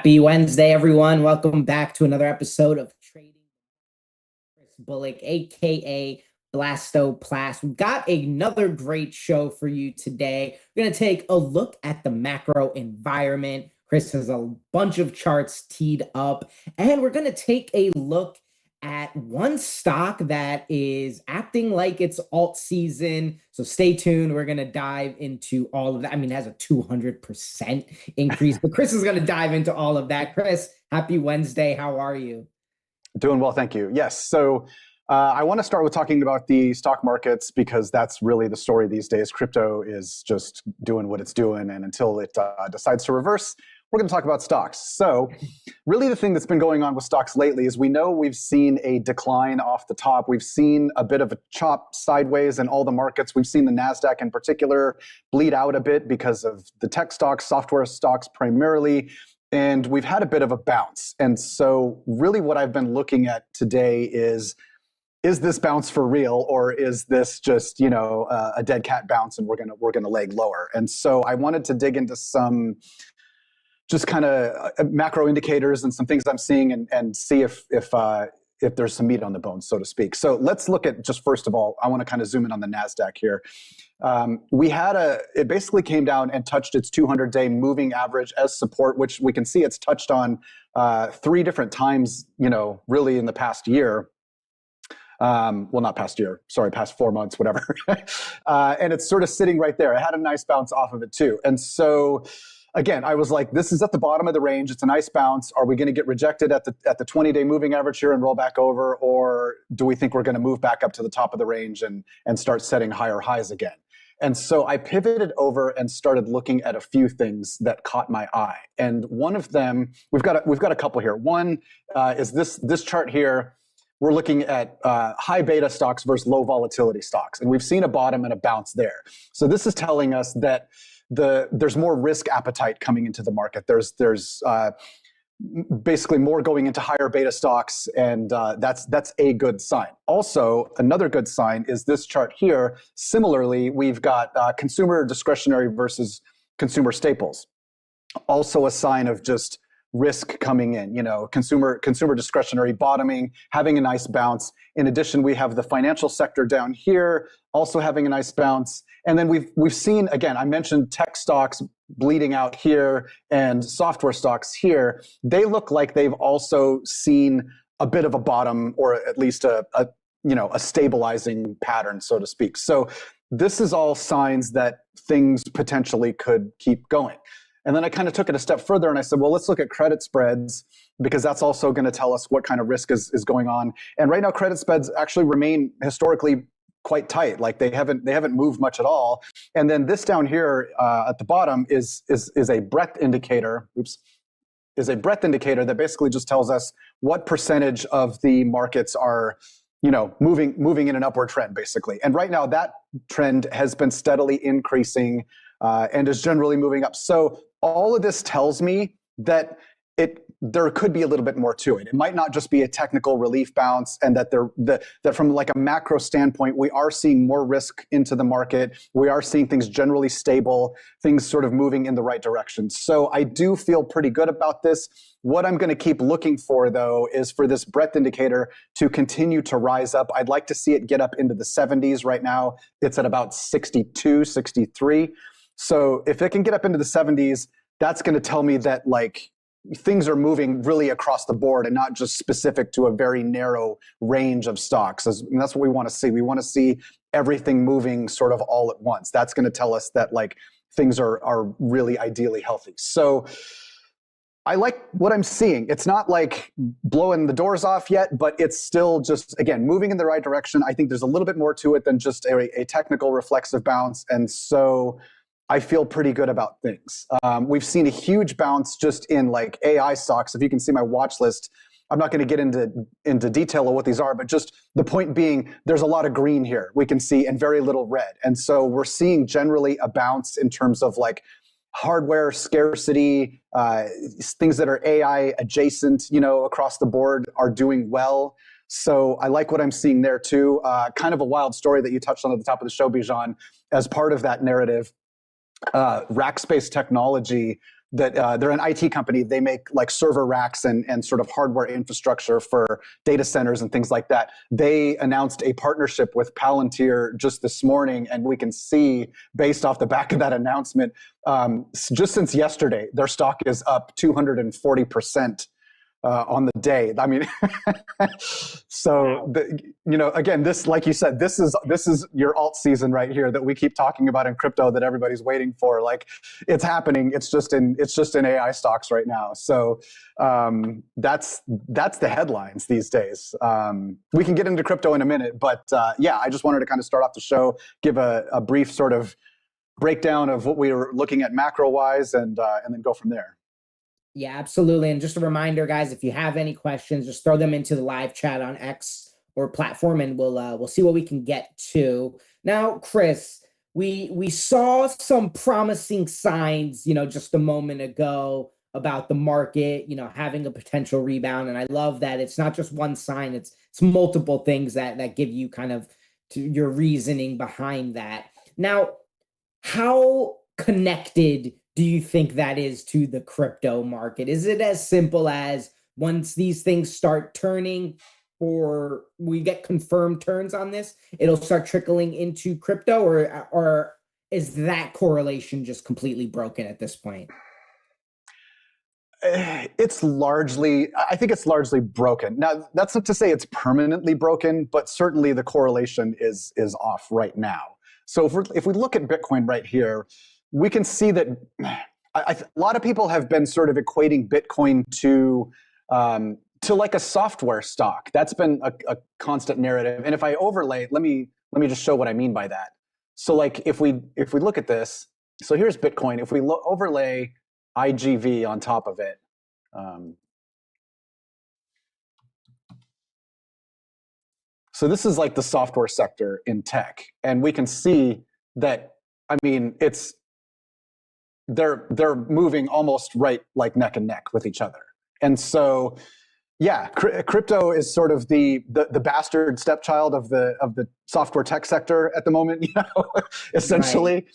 Happy Wednesday, everyone. Welcome back to another episode of Trading. Kris Bullock, aka Blastoplas. We've got another great show for you today. We're going to take a look at the macro environment. Kris has a bunch of charts teed up, and we're going to take a look at one stock that is acting like it's alt season. So stay tuned. We're going to dive into all of that. I mean, it has a 200% increase, but Kris is going to dive into all of that. Kris, happy Wednesday. How are you? Doing well, thank you. Yes, so I want to start with talking about the stock markets because that's really the story these days. Crypto is just doing what it's doing, and until it decides to reverse, we're going to talk about stocks. So really the thing that's been going on with stocks lately is we know we've seen a decline off the top. We've seen a bit of a chop sideways in all the markets. We've seen the Nasdaq in particular bleed out a bit because of the tech stocks, software stocks primarily, and we've had a bit of a bounce. And so really what I've been looking at today is this bounce for real, or is this just, you know, a dead cat bounce and we're gonna leg lower? And so I wanted to dig into some just kind of macro indicators and some things I'm seeing and see if there's some meat on the bone, so to speak. So let's look at, just first of all, I want to kind of zoom in on the Nasdaq here. It basically came down and touched its 200-day moving average as support, which we can see it's touched on 3 different times, you know, really in the past year. Well, not past year, sorry, past 4 months, whatever. And it's sort of sitting right there. It had a nice bounce off of it too. And so again, I was like, this is at the bottom of the range. It's a nice bounce. Are we going to get rejected at the 20-day moving average here and roll back over? Or do we think we're going to move back up to the top of the range and start setting higher highs again? And so I pivoted over and started looking at a few things that caught my eye. And one of them, we've got a couple here. One is this chart here. We're looking at high beta stocks versus low volatility stocks. And we've seen a bottom and a bounce there. So this is telling us that there's more risk appetite coming into the market. There's basically more going into higher beta stocks, and that's a good sign. Also, another good sign is this chart here. Similarly, we've got consumer discretionary versus consumer staples. Also a sign of just risk coming in, you know, consumer discretionary bottoming, having a nice bounce. In addition, we have the financial sector down here also having a nice bounce. And then we've seen, again, I mentioned tech stocks bleeding out here and software stocks here. They look like they've also seen a bit of a bottom, or at least a stabilizing pattern, so to speak. So this is all signs that things potentially could keep going. And then I kind of took it a step further and I said, well, let's look at credit spreads, because that's also going to tell us what kind of risk is going on. And right now, credit spreads actually remain historically quite tight. Like they haven't moved much at all. And then this down here at the bottom is a breadth indicator. Is a breadth indicator that basically just tells us what percentage of the markets are, you know, moving in an upward trend, basically. And right now, that trend has been steadily increasing and is generally moving up. So all of this tells me that there could be a little bit more to it. It might not just be a technical relief bounce, and that from like a macro standpoint, we are seeing more risk into the market. We are seeing things generally stable, things sort of moving in the right direction. So I do feel pretty good about this. What I'm going to keep looking for, though, is for this breadth indicator to continue to rise up. I'd like to see it get up into the 70s. Right now, it's at about 62, 63. So if it can get up into the 70s, that's going to tell me that like things are moving really across the board and not just specific to a very narrow range of stocks. And that's what we want to see. We want to see everything moving sort of all at once. That's going to tell us that like things are really ideally healthy. So I like what I'm seeing. It's not like blowing the doors off yet, but it's still just, again, moving in the right direction. I think there's a little bit more to it than just a technical reflexive bounce. And so I feel pretty good about things. We've seen a huge bounce just in like AI stocks. If you can see my watch list, I'm not going to get into detail of what these are, but just the point being, there's a lot of green here we can see and very little red. And so we're seeing generally a bounce in terms of like hardware scarcity, things that are AI adjacent, you know, across the board are doing well. So I like what I'm seeing there too. Kind of a wild story that you touched on at the top of the show, Bijan, as part of that narrative. Rackspace technology that they're an IT company. They make like server racks and sort of hardware infrastructure for data centers and things like that. They announced a partnership with Palantir just this morning, and we can see based off the back of that announcement, just since yesterday, their stock is up 240%. On the day. I mean, so again, this, like you said, this is your alt season right here that we keep talking about in crypto that everybody's waiting for. Like, it's happening. It's just in AI stocks right now. So that's the headlines these days. We can get into crypto in a minute, but yeah, I just wanted to kind of start off the show, give a brief sort of breakdown of what we were looking at macro wise, and then go from there. Yeah, absolutely. And just a reminder, guys, if you have any questions, just throw them into the live chat on X or platform, and we'll see what we can get to. Now, Kris, we saw some promising signs, just a moment ago about the market, having a potential rebound. And I love that it's not just one sign, it's multiple things that give you kind of your reasoning behind that. Now, how connected do you think that is to the crypto market? Is it as simple as once these things start turning, or we get confirmed turns on this, it'll start trickling into crypto, or is that correlation just completely broken at this point? I think it's largely broken. Now, that's not to say it's permanently broken, but certainly the correlation is off right now. So if we look at Bitcoin right here, we can see that a lot of people have been sort of equating Bitcoin to like a software stock. That's been a constant narrative. And if I overlay, let me just show what I mean by that. So like if we look at this, so here's Bitcoin. If we overlay IGV on top of it, so this is like the software sector in tech, and we can see that, I mean, they're moving almost right, like neck and neck with each other. And so, yeah, crypto is sort of the bastard stepchild of the software tech sector at the moment, essentially.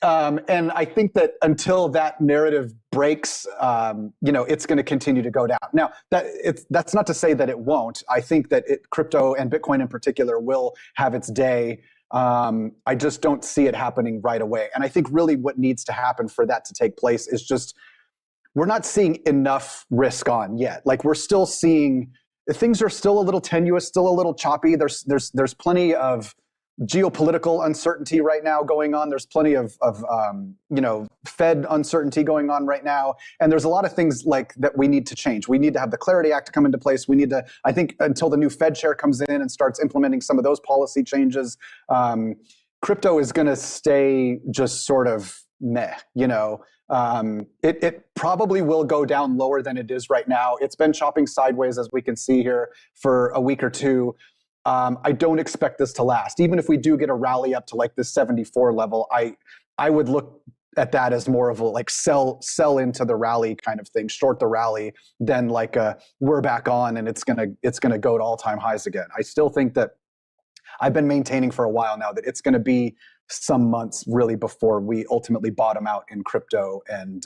Right. And I think that until that narrative breaks, it's going to continue to go down. Now, that's not to say that it won't. I think that crypto and Bitcoin in particular will have its day. I just don't see it happening right away. And I think really what needs to happen for that to take place is just, we're not seeing enough risk on yet. Like, we're still seeing, things are still a little tenuous, still a little choppy. There's plenty of geopolitical uncertainty right now going on. There's plenty of Fed uncertainty going on right now. And there's a lot of things like that we need to change. We need to have the Clarity Act come into place. We need to, I think, until the new Fed chair comes in and starts implementing some of those policy changes, crypto is going to stay just sort of meh, It probably will go down lower than it is right now. It's been chopping sideways, as we can see here, for a week or two. I don't expect this to last. Even if we do get a rally up to like the 74 level, I would look at that as more of a like sell into the rally kind of thing, short the rally, than like we're back on and it's gonna go to all-time highs again. I still think that I've been maintaining for a while now that it's gonna be some months really before we ultimately bottom out in crypto. And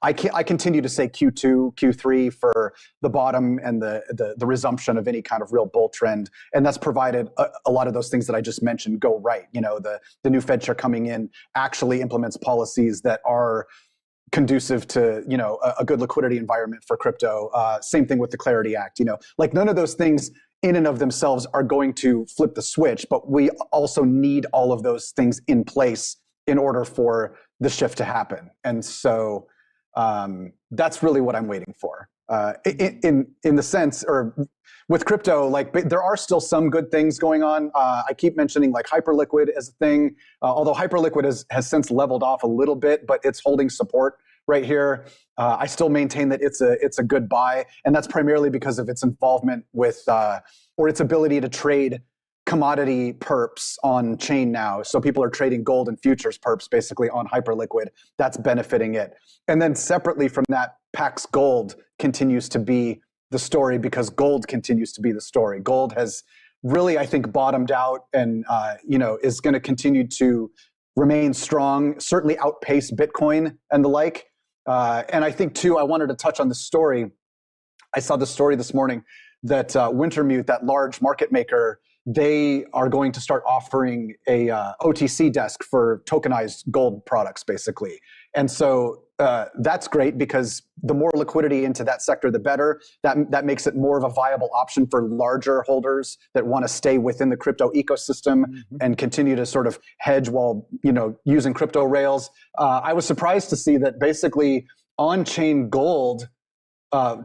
I continue to say Q2, Q3 for the bottom and the resumption of any kind of real bull trend. And that's provided a lot of those things that I just mentioned go right. The new Fed chair coming in actually implements policies that are conducive to, a good liquidity environment for crypto. Same thing with the Clarity Act, like none of those things in and of themselves are going to flip the switch, but we also need all of those things in place in order for the shift to happen. And so, that's really what I'm waiting for. In the sense, or with crypto, like there are still some good things going on. I keep mentioning like Hyperliquid as a thing, although Hyperliquid has since leveled off a little bit, but it's holding support right here. I still maintain that it's a good buy, and that's primarily because of its involvement with or its ability to trade commodity perps on chain now. So people are trading gold and futures perps basically on Hyperliquid. That's benefiting it. And then separately from that, Pax Gold continues to be the story because gold continues to be the story. Gold has really, I think, bottomed out and is going to continue to remain strong, certainly outpace Bitcoin and the like. And I think too, I wanted to touch on the story. I saw the story this morning that Wintermute, that large market maker, they are going to start offering a OTC desk for tokenized gold products, basically. And so that's great because the more liquidity into that sector, the better. That makes it more of a viable option for larger holders that want to stay within the crypto ecosystem and continue to sort of hedge while using crypto rails. I was surprised to see that basically on-chain gold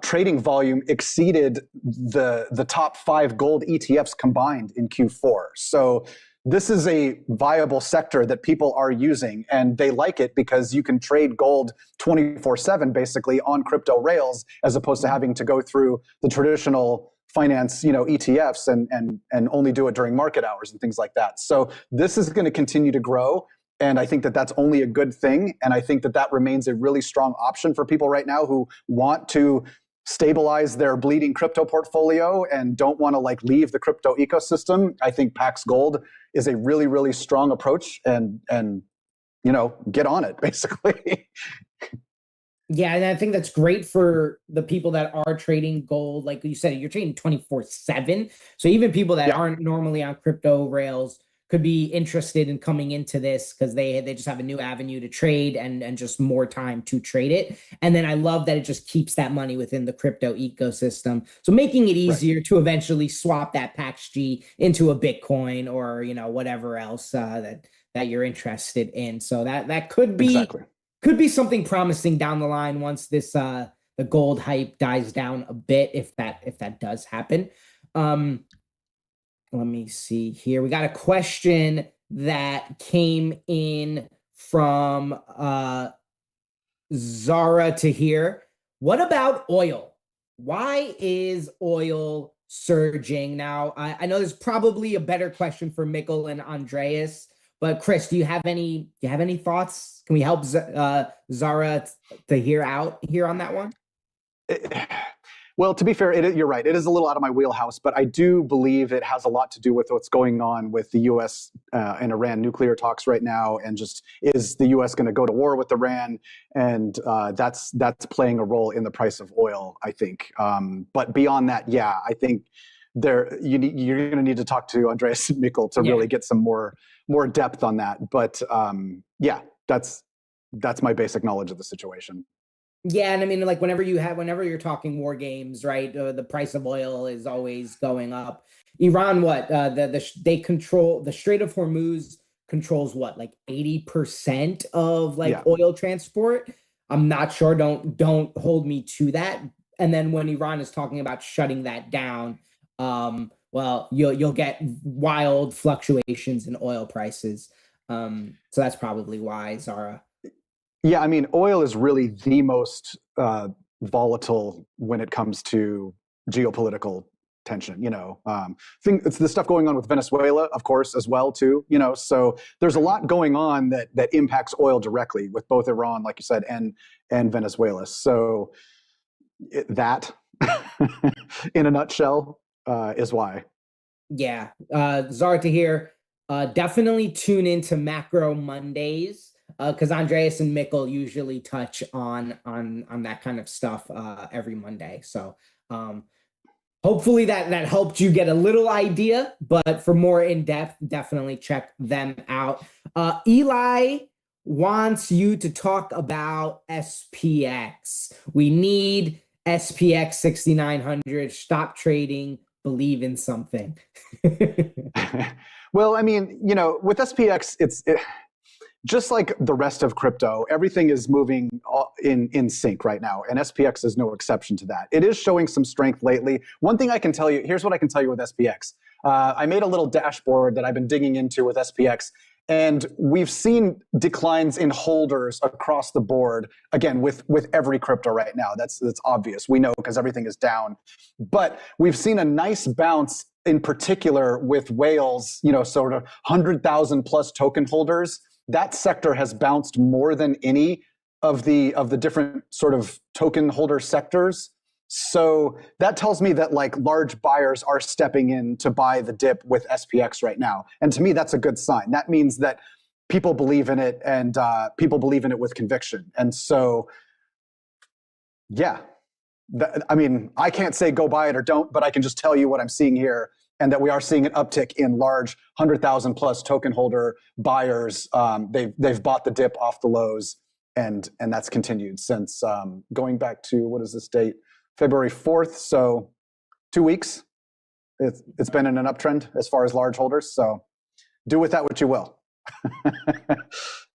trading volume exceeded the top 5 gold ETFs combined in Q4. So this is a viable sector that people are using, and they like it because you can trade gold 24/7 basically on crypto rails, as opposed to having to go through the traditional finance, ETFs and only do it during market hours and things like that. So this is going to continue to grow. And I think that that's only a good thing. And I think that that remains a really strong option for people right now who want to stabilize their bleeding crypto portfolio and don't want to leave the crypto ecosystem. I think Pax Gold is a really, really strong approach and get on it basically. Yeah, and I think that's great for the people that are trading gold. Like you said, you're trading 24/7. So even people that aren't normally on crypto rails could be interested in coming into this because they just have a new avenue to trade and just more time to trade it. And then I love that it just keeps that money within the crypto ecosystem. So making it easier to eventually swap that PaxG into a Bitcoin or whatever else that you're interested in. So that could be something promising down the line once this the gold hype dies down a bit, if that does happen. Let me see here. We got a question that came in from Zara to here. What about oil? Why is oil surging? Now, I know there's probably a better question for Mikkel and Andreas, but Kris, do you have any thoughts? Can we help Zara to hear out here on that one? Well, to be fair, you're right. It is a little out of my wheelhouse, but I do believe it has a lot to do with what's going on with the U.S. And Iran nuclear talks right now, and just is the U.S. going to go to war with Iran? And that's playing a role in the price of oil, I think. But beyond that, yeah, I think you're going to need to talk to Andreas and Mikkel to really get some more depth on that. But yeah, that's my basic knowledge of the situation. Yeah, and I mean, whenever you're talking war games, right? The price of oil is always going up. Iran, they control the Strait of Hormuz controls 80% of oil transport. I'm not sure. Don't hold me to that. And then when Iran is talking about shutting that down, well, you'll get wild fluctuations in oil prices. So that's probably why, Zara. Yeah, I mean, oil is really the most volatile when it comes to geopolitical tension. It's the stuff going on with Venezuela, of course, as well too. So there's a lot going on that impacts oil directly with both Iran, like you said, and Venezuela. So that, in a nutshell, is why. Yeah, Zara to hear. Definitely tune into Macro Mondays. Because Andreas and Mikkel usually touch on that kind of stuff every Monday. So hopefully that helped you get a little idea. But for more in depth, definitely check them out. Eli wants you to talk about SPX. We need SPX 6900. Stop trading. Believe in something. Well, I mean, with SPX, it's just like the rest of crypto, everything is moving in sync right now, and SPX is no exception to that. It is showing some strength lately. One thing I can tell you, here's what I can tell you with SPX. I made a little dashboard that I've been digging into with SPX, and we've seen declines in holders across the board, again, with every crypto right now. That's obvious. We know because everything is down. But we've seen a nice bounce in particular with whales, sort of 100,000 plus token holders. That sector has bounced more than any of the different sort of token holder sectors. So that tells me that large buyers are stepping in to buy the dip with SPX right now. And to me, that's a good sign. That means that people believe in it, and people believe in it with conviction. And so Yeah. I mean, I can't say go buy it or don't, but I can just tell you what I'm seeing here, and that we are seeing an uptick in large 100,000 plus token holder buyers. They've bought the dip off the lows, and that's continued since going back to, what is this date? February 4th. So 2 weeks. It's been in an uptrend as far as large holders. So do with that what you will.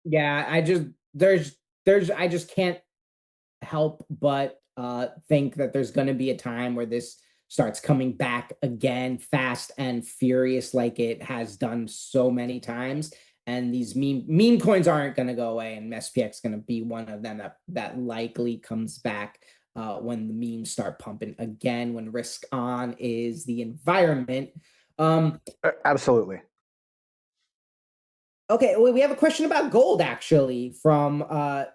Yeah, I just can't help but think that there's going to be a time where this starts coming back again fast and furious like it has done so many times. And these meme coins aren't going to go away, and SPX is going to be one of them that likely comes back when the memes start pumping again, when risk on is the environment. Absolutely. Okay, we have a question about gold, actually, from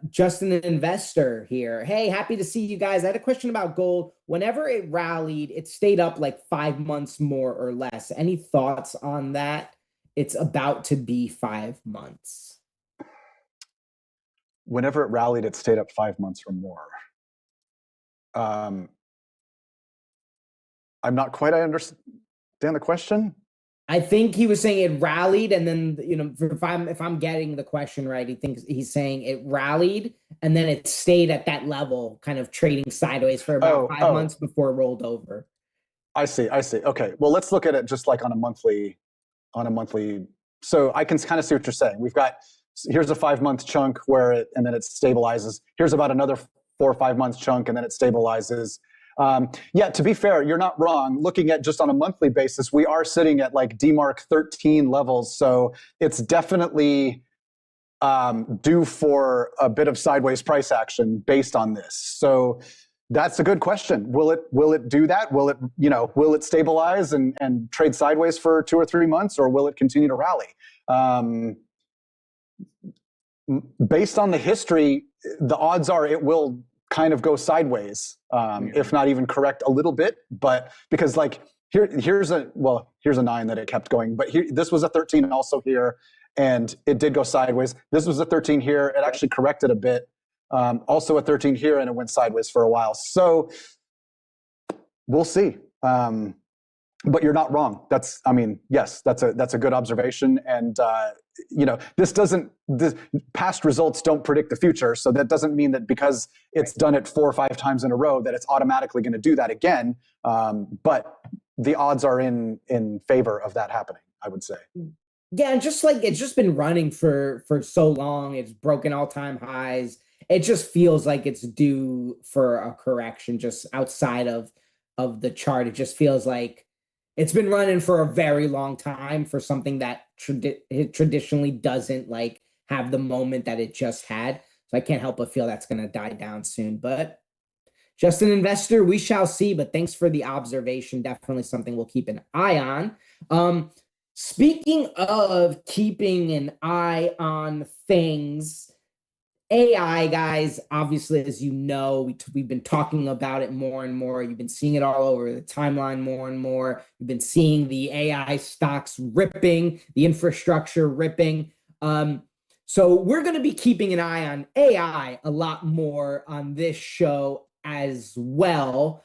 Justin, an investor here. Hey, happy to see you guys. I had a question about gold. Whenever it rallied, it stayed up like 5 months more or less. Any thoughts on that? It's about to be 5 months. Whenever it rallied, it stayed up 5 months or more. I'm not quite, I understand the question. I think he was saying it rallied, and then, you know, if I'm getting the question right, he's saying it rallied and then it stayed at that level, kind of trading sideways for about 5 months before it rolled over. I see. Okay. Well, let's look at it just like on a monthly. So I can kind of see what you're saying. Here's a 5 month chunk and then it stabilizes. Here's about another 4 or 5 months chunk, and then it stabilizes. Yeah, to be fair, you're not wrong. Looking at just on a monthly basis, we are sitting at like Demark 13 levels. So it's definitely due for a bit of sideways price action based on this. So that's a good question. Will it do that? Will it stabilize and trade sideways for 2 or 3 months, or will it continue to rally? Based on the history, the odds are it will kind of go sideways, if not even correct a little bit. But because like here's a 9 that it kept going, but this was a 13 also here, and it did go sideways. This was a 13 here. It actually corrected a bit. Also a 13 here, and it went sideways for a while. So we'll see. But you're not wrong. Yes, that's a good observation. And past results don't predict the future. So that doesn't mean that because it's done it 4 or 5 times in a row that it's automatically going to do that again. But the odds are in favor of that happening, I would say. Yeah, and just like it's just been running for so long, it's broken all-time highs. It just feels like it's due for a correction just outside of the chart. It just feels like it's been running for a very long time for something that it traditionally doesn't like have the moment that it just had. So I can't help but feel that's going to die down soon. But just an investor, we shall see. But thanks for the observation. Definitely something we'll keep an eye on. Speaking of keeping an eye on things, AI, guys, obviously, as you know, we've been talking about it more and more. You've been seeing it all over the timeline more and more. You've been seeing the AI stocks ripping, the infrastructure ripping. So we're going to be keeping an eye on AI a lot more on this show as well.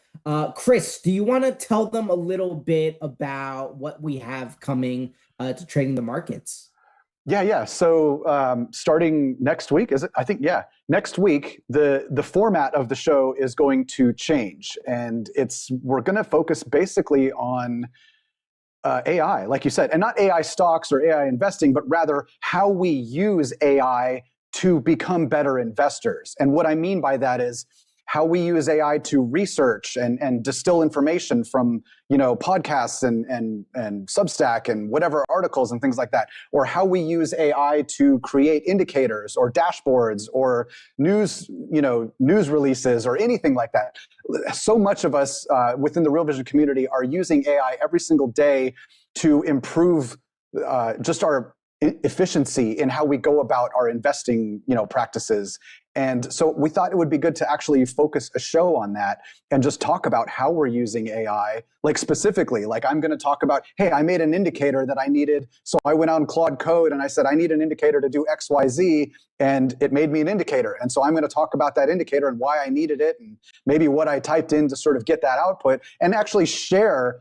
Kris, do you want to tell them a little bit about what we have coming to Trading the Markets? Yeah. So starting next week, is it? I think, yeah. Next week, the format of the show is going to change, and we're going to focus basically on AI, like you said, and not AI stocks or AI investing, but rather how we use AI to become better investors. And what I mean by that is how we use AI to research and distill information from podcasts and Substack and whatever articles and things like that, or how we use AI to create indicators or dashboards or news releases or anything like that. So much of us within the Real Vision community are using AI every single day to improve just our efficiency in how we go about our investing practices. And so we thought it would be good to actually focus a show on that and just talk about how we're using AI, like specifically, like I'm going to talk about, hey, I made an indicator that I needed. So I went on Claude Code and I said, I need an indicator to do X, Y, Z, and it made me an indicator. And so I'm going to talk about that indicator and why I needed it and maybe what I typed in to sort of get that output and actually share,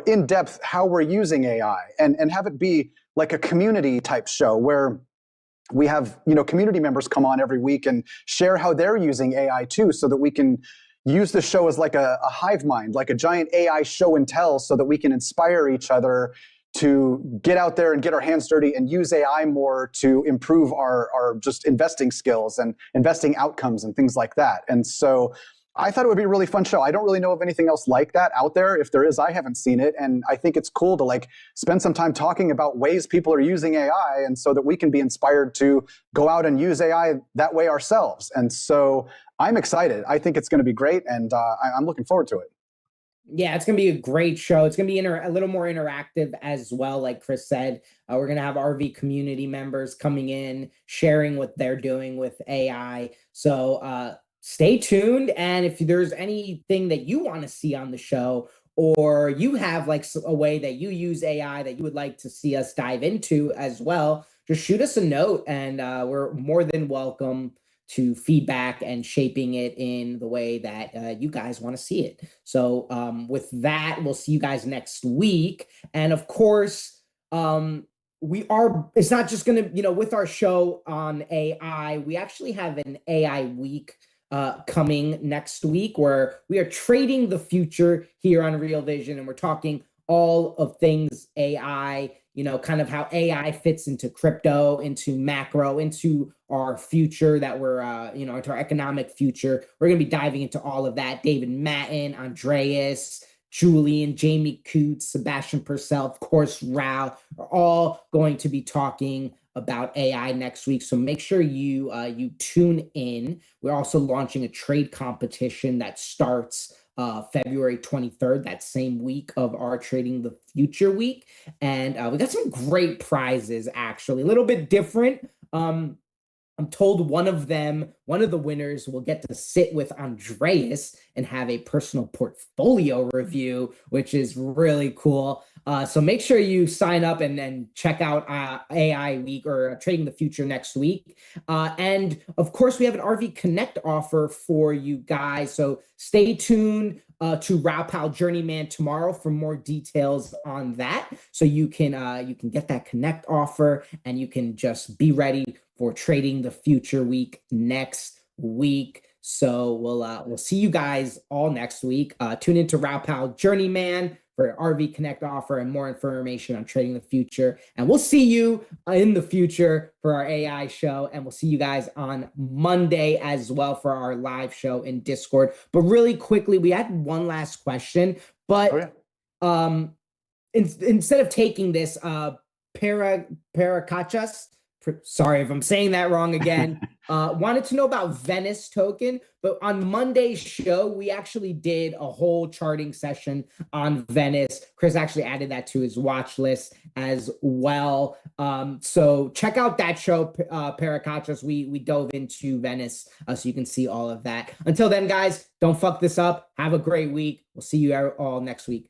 in depth how we're using AI and have it be like a community type show where we have community members come on every week and share how they're using AI too, so that we can use the show as like a hive mind, like a giant AI show and tell, so that we can inspire each other to get out there and get our hands dirty and use AI more to improve our just investing skills and investing outcomes and things like that. And so I thought it would be a really fun show. I don't really know of anything else like that out there. If there is, I haven't seen it. And I think it's cool to like spend some time talking about ways people are using AI, and so that we can be inspired to go out and use AI that way ourselves. And so I'm excited. I think it's going to be great. And I'm looking forward to it. Yeah, it's going to be a great show. It's going to be a little more interactive as well. Like Kris said, we're going to have RV community members coming in, sharing what they're doing with AI. So stay tuned. And if there's anything that you want to see on the show, or you have like a way that you use AI that you would like to see us dive into as well, just shoot us a note, and we're more than welcome to feedback and shaping it in the way that you guys want to see it. So with that, we'll see you guys next week. And of course, it's not just going to, with our show on AI, we actually have an AI week coming next week, where we are trading the future here on Real Vision, and we're talking all of things AI, kind of how AI fits into crypto, into macro, into our future that we're, into our economic future. We're going to be diving into all of that. David Matten, Andreas, Julian, Jamie Coots, Sebastian Purcell, of course, Rao, are all going to be talking about AI next week. So make sure you tune in. We're also launching a trade competition that starts February 23rd, that same week of our Trading the Future week. And we got some great prizes, actually, a little bit different. I'm told one of the winners will get to sit with Andreas and have a personal portfolio review, which is really cool. So make sure you sign up and then check out AI Week or Trading the Future next week. And of course, we have an RV Connect offer for you guys. So stay tuned to Raopow Journeyman tomorrow for more details on that. So you can get that Connect offer, and you can just be ready for Trading the Future week next week. So we'll see you guys all next week. Tune into Raopow Journeyman for RV Connect offer and more information on Trading the Future. And we'll see you in the future for our AI show. And we'll see you guys on Monday as well for our live show in Discord. But really quickly, we had one last question. But instead of taking this, Parakachas, sorry if I'm saying that wrong again, wanted to know about Venice token. But on Monday's show, we actually did a whole charting session on Venice. Kris actually added that to his watch list as well. So check out that show, Parakachas. We dove into Venice, so you can see all of that. Until then, guys, don't fuck this up. Have a great week. We'll see you all next week.